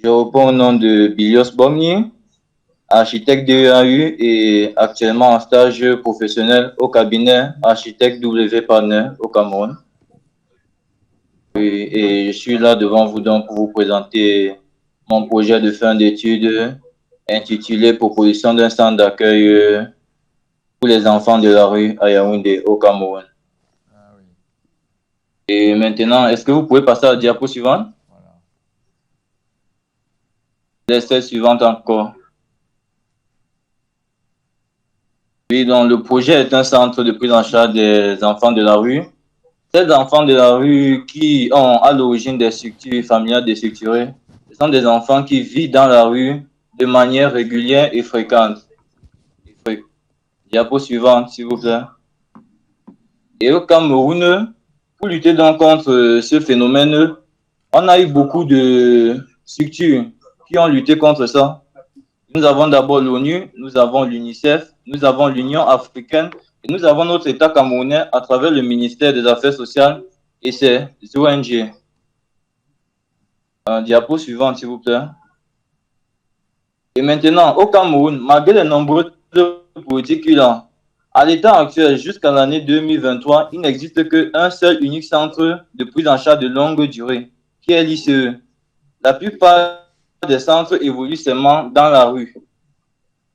Je reprends au nom de Bilios Bomni, architecte DEAU et actuellement en stage professionnel au cabinet Architecte W Partner au Cameroun. Et je suis là devant vous donc pour vous présenter mon projet de fin d'études intitulé Proposition d'un centre d'accueil pour les enfants de la rue à Yaoundé au Cameroun. Ah oui, Et maintenant, est-ce que vous pouvez passer à la diapo suivante? voilà. L'essai suivante encore. Oui, donc le projet est un centre de prise en charge des enfants de la rue. Ces enfants de la rue qui ont à l'origine des structures familiales déstructurées, ce sont des enfants qui vivent dans la rue de manière régulière et fréquente. Diapo suivante, s'il vous plaît. Et au Cameroun, pour lutter donc contre ce phénomène, on a eu beaucoup de structures qui ont lutté contre ça. Nous avons d'abord l'ONU, nous avons l'UNICEF, nous avons l'Union africaine et nous avons notre État camerounais à travers le ministère des Affaires sociales et ses ONG. Diapo suivante, s'il vous plaît. Et maintenant, au Cameroun, malgré les nombreuses politiques qu'il a, à l'état actuel, jusqu'à l'année 2023, il n'existe qu'un seul unique centre de prise en charge de longue durée, qui est l'ICE. La plupart des centres évoluent seulement dans la rue,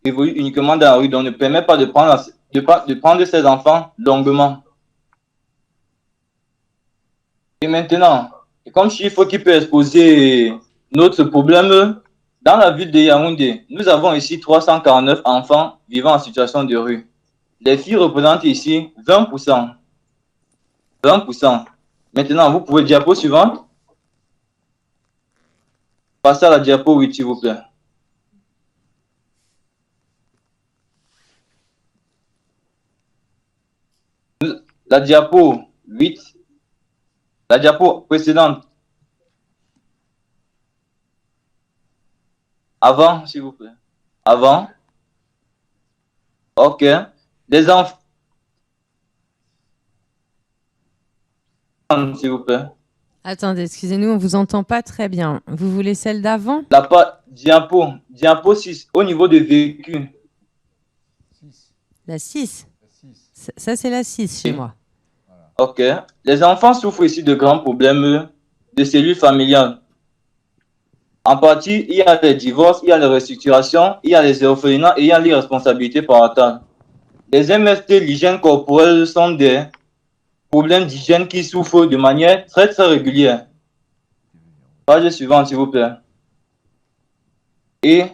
évoluent uniquement dans la rue, donc ne permet pas de prendre ces enfants longuement. Et maintenant, comme chiffre qui peut exposer notre problème, dans la ville de Yaoundé, nous avons ici 349 enfants vivant en situation de rue. Les filles représentent ici 20%. 20%. Maintenant, vous pouvez diapo suivante. Passez à la diapo 8, s'il vous plaît. La diapo 8, la diapo précédente. Avant, s'il vous plaît. Avant. OK. Les enfants, s'il vous plaît. Attendez, excusez-nous, on vous entend pas très bien. Vous voulez celle d'avant? La diapo 6, au niveau des véhicules. 6. La 6. La 6. Ça, c'est la 6 chez moi. Voilà. OK. Les enfants souffrent ici de grands problèmes de cellules familiales. En partie, il y a les divorces, il y a les restructurations, il y a les orphelinats et il y a l'irresponsabilité parentale. Les MST, l'hygiène corporelle, sont des problèmes d'hygiène qui souffrent de manière très, très régulière. Page suivante, s'il vous plaît. Et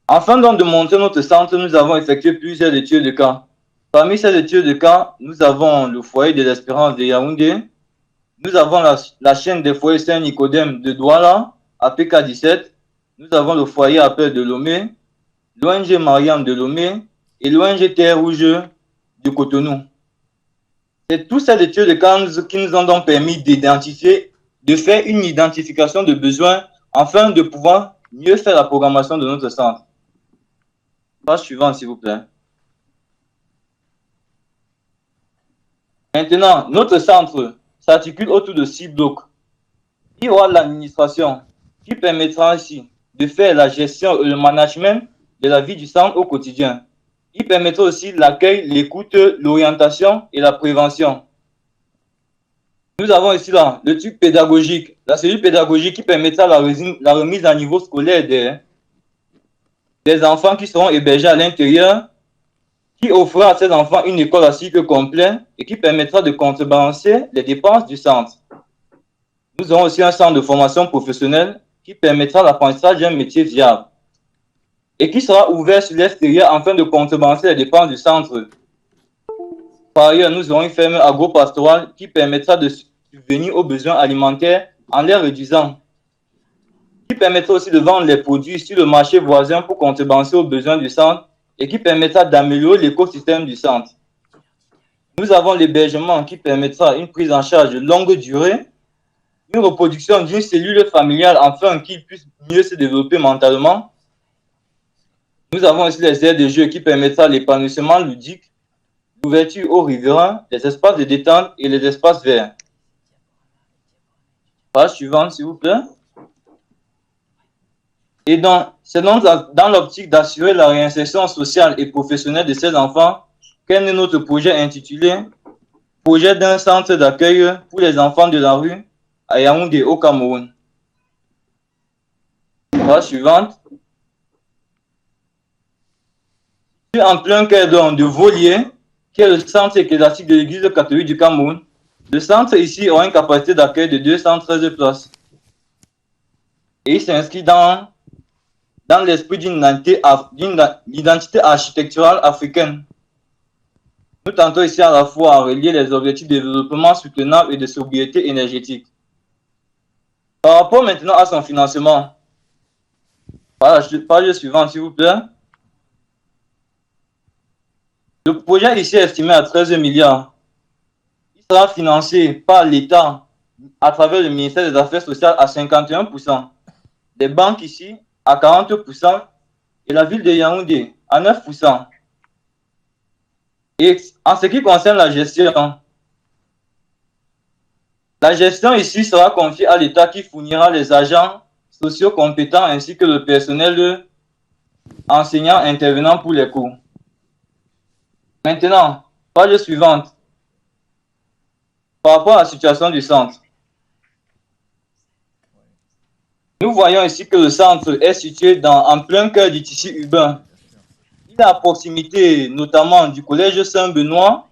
afin donc de monter notre centre, nous avons effectué plusieurs études de cas. Parmi ces études de cas, nous avons le foyer de l'espérance de Yaoundé. Nous avons la chaîne des foyers Saint-Nicodème de Douala, APK17. Nous avons le foyer Appel de Lomé, l'ONG Mariam de Lomé et l'ONG Terre Rouge de Cotonou. C'est toutes ces études de cas qui nous ont donc permis d'identifier, de faire une identification de besoins afin de pouvoir mieux faire la programmation de notre centre. Page suivante, s'il vous plaît. Maintenant, notre centre s'articule autour de 6 blocs. Il y aura l'administration qui permettra ainsi de faire la gestion et le management de la vie du centre au quotidien. Il permettra aussi l'accueil, l'écoute, l'orientation et la prévention. Nous avons ici là le truc pédagogique, la cellule pédagogique qui permettra la remise à niveau scolaire des enfants qui seront hébergés à l'intérieur, qui offrira à ces enfants une école à cycle complet et qui permettra de contrebalancer les dépenses du centre. Nous aurons aussi un centre de formation professionnelle qui permettra l'apprentissage d'un métier viable et qui sera ouvert sur l'extérieur afin de contrebalancer les dépenses du centre. Par ailleurs, nous aurons une ferme agro-pastorale qui permettra de subvenir aux besoins alimentaires en les réduisant, qui permettra aussi de vendre les produits sur le marché voisin pour contrebalancer aux besoins du centre et qui permettra d'améliorer l'écosystème du centre. Nous avons l'hébergement qui permettra une prise en charge de longue durée, une reproduction d'une cellule familiale afin qu'il puisse mieux se développer mentalement. Nous avons aussi les aires de jeu qui permettra l'épanouissement ludique, l'ouverture aux riverains, les espaces de détente et les espaces verts. Page suivante, s'il vous plaît. Et donc, c'est donc dans l'optique d'assurer la réinsertion sociale et professionnelle de ces enfants qu'est né notre projet intitulé Projet d'un centre d'accueil pour les enfants de la rue à Yaoundé, au Cameroun. Page suivante. En plein cœur de Volier, qui est le centre ecclésiastique de l'Église catholique du Cameroun, le centre ici aura une capacité d'accueil de 213 places. Et il s'inscrit dans l'esprit d'une identité architecturale africaine. Nous tentons ici à la fois à relier les objectifs de développement soutenable et de sobriété énergétique. Par rapport maintenant à son financement, page suivante, s'il vous plaît. Le projet ici est estimé à 13 milliards. Il sera financé par l'État à travers le ministère des Affaires sociales à 51%, les banques ici à 40% et la ville de Yaoundé à 9%. Et en ce qui concerne la gestion ici sera confiée à l'État qui fournira les agents sociaux compétents ainsi que le personnel enseignant intervenant pour les cours. Maintenant, page suivante. Par rapport à la situation du centre, nous voyons ici que le centre est situé en plein cœur du tissu urbain. Il est à proximité notamment du collège Saint-Benoît,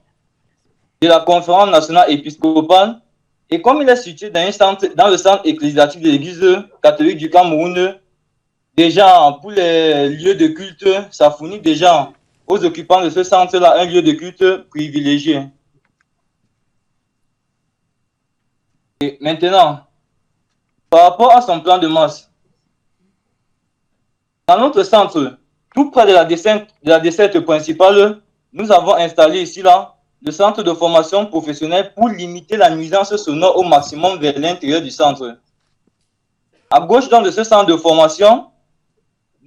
de la conférence nationale épiscopale, et comme il est situé dans le centre ecclésiastique de l'Église catholique du Cameroun, déjà pour les lieux de culte, ça fournit déjà aux occupants de ce centre-là un lieu de culte privilégié. Et maintenant, par rapport à son plan de masse, dans notre centre, tout près de la desserte principale, nous avons installé ici le centre de formation professionnelle pour limiter la nuisance sonore au maximum vers l'intérieur du centre. À gauche donc de ce centre de formation,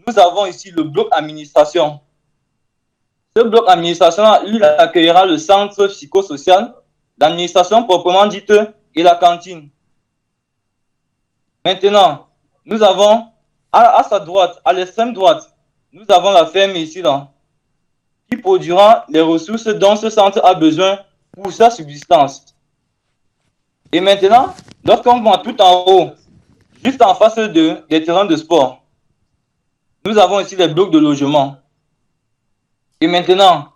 nous avons ici le bloc administration. Ce bloc administration, il accueillera le centre psychosocial, l'administration proprement dite et la cantine. Maintenant, nous avons à sa droite, à l'extrême droite, nous avons la ferme ici, qui produira les ressources dont ce centre a besoin pour sa subsistance. Et maintenant, lorsqu'on voit tout en haut, juste en face des terrains de sport, nous avons ici les blocs de logement. Et maintenant,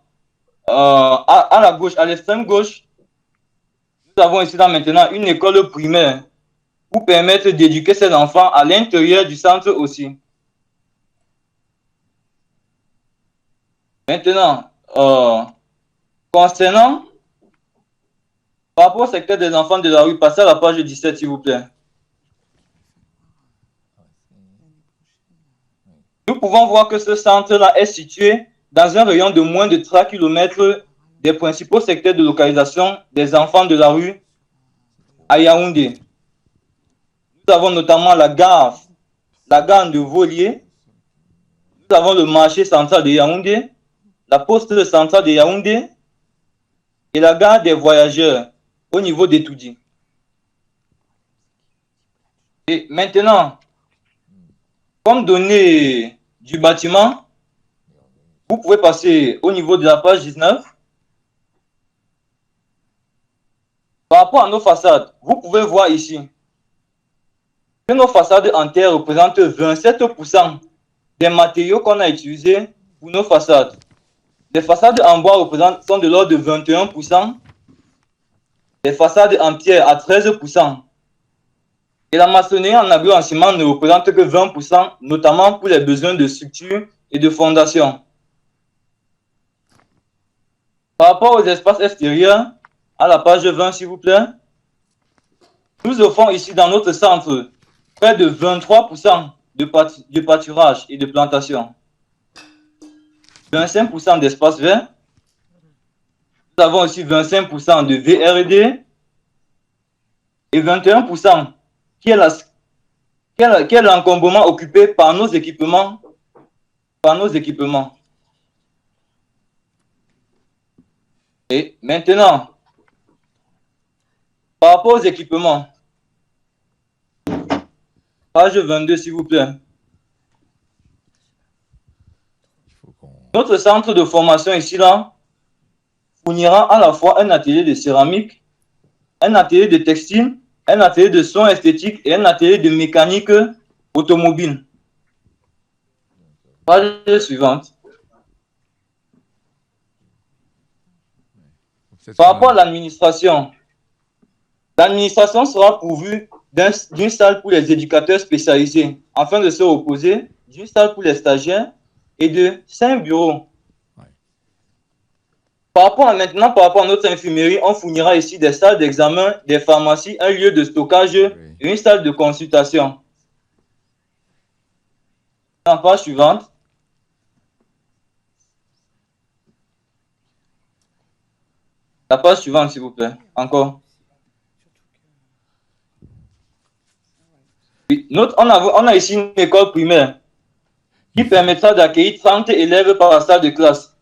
à la gauche, à l'extrême gauche, nous avons ici maintenant une école primaire pour permettre d'éduquer ces enfants à l'intérieur du centre aussi. Maintenant, concernant, par rapport au secteur des enfants de la rue, passez à la page 17, s'il vous plaît. Nous pouvons voir que ce centre-là est situé dans un rayon de moins de 3 km des principaux secteurs de localisation des enfants de la rue à Yaoundé. Nous avons notamment la gare de Volier, nous avons le marché central de Yaoundé, la poste centrale de Yaoundé et la gare des voyageurs au niveau d'Etoudi. Et maintenant, comme données du bâtiment, vous pouvez passer au niveau de la page 19. Par rapport à nos façades, vous pouvez voir ici que nos façades en terre représentent 27% des matériaux qu'on a utilisés pour nos façades. Les façades en bois sont de l'ordre de 21%, les façades en pierre à 13%. Et la maçonnerie en agro en ciment ne représente que 20%, notamment pour les besoins de structure et de fondation. Par rapport aux espaces extérieurs, à la page 20, s'il vous plaît, nous offrons ici dans notre centre près de 23% de pâturage et de plantation, 25% d'espace vert. Nous avons aussi 25% de VRD et 21% qui est l'encombrement occupé par nos équipements. Et maintenant, par rapport aux équipements, Page 22, s'il vous plaît. Il faut qu'on... Notre centre de formation ici, là, fournira à la fois un atelier de céramique, un atelier de textile, un atelier de soins esthétiques et un atelier de mécanique automobile. Page suivante. peut-être Par qu'on rapport a- à l'administration, l'administration sera pourvue d'une salle pour les éducateurs spécialisés afin de se reposer, d'une salle pour les stagiaires et de 5 bureaux. Ouais. Par rapport à notre infirmerie, on fournira ici des salles d'examen, des pharmacies, un lieu de stockage Oui. et une salle de consultation. La page suivante. La page suivante, s'il vous plaît. Encore. Oui. On a ici une école primaire qui permettra d'accueillir 30 élèves par salle de classe.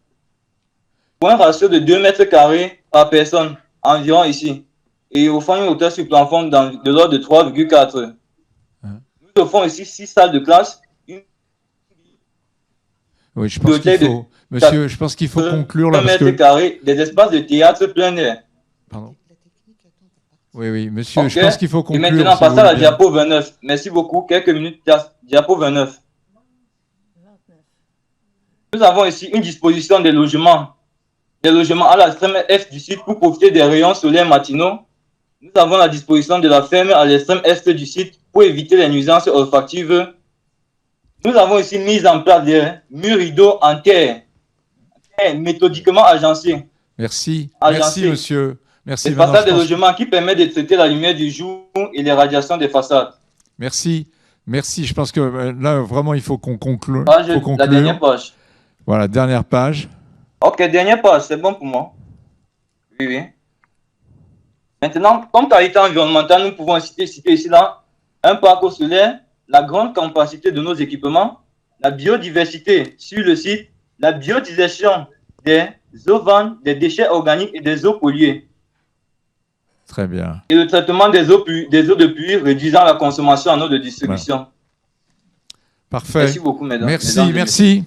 Pour un ratio de 2 mètres carrés par personne, environ ici. Et offrant une hauteur sur plafond de l'ordre de 3,4. Nous offrons ici 6 salles de classe. Oui, je pense qu'il faut... Monsieur, je pense qu'il faut conclure là 1 parce mètre que... carré, des espaces de théâtre plein air. Pardon. Oui, oui, monsieur, Ok. je pense qu'il faut Et conclure. maintenant, si passons vous à la voulez bien. diapo 29. Merci beaucoup. Quelques minutes. Diapo 29. Nous avons ici une disposition des logements. Des logements à l'extrême est du site pour profiter des rayons solaires matinaux. Nous avons la disposition de la ferme à l'extrême est du site pour éviter les nuisances olfactives. Nous avons ici mise en place des murs rideaux en terre, méthodiquement agencés. Merci, Agencé. merci monsieur. Merci. Les Maintenant, façades je de pense- logement qui permettent de traiter la lumière du jour et les radiations des façades. Merci, merci. Je pense que là, vraiment, il faut qu'on conclue. Page, Faut conclure. la dernière page. Voilà, dernière page. Ok, dernière page, c'est bon pour moi. Oui, oui. Maintenant, comme qualité environnementale, nous pouvons citer ici là un parc solaire, la grande capacité de nos équipements, la biodiversité sur le site, la biodigestion des eaux vannes, des déchets organiques et des eaux polluées. Très bien. Et le traitement des eaux de pluie, réduisant la consommation en eau de distribution. Voilà. Parfait. Merci beaucoup, mesdames. Merci, mesdames et messieurs. merci.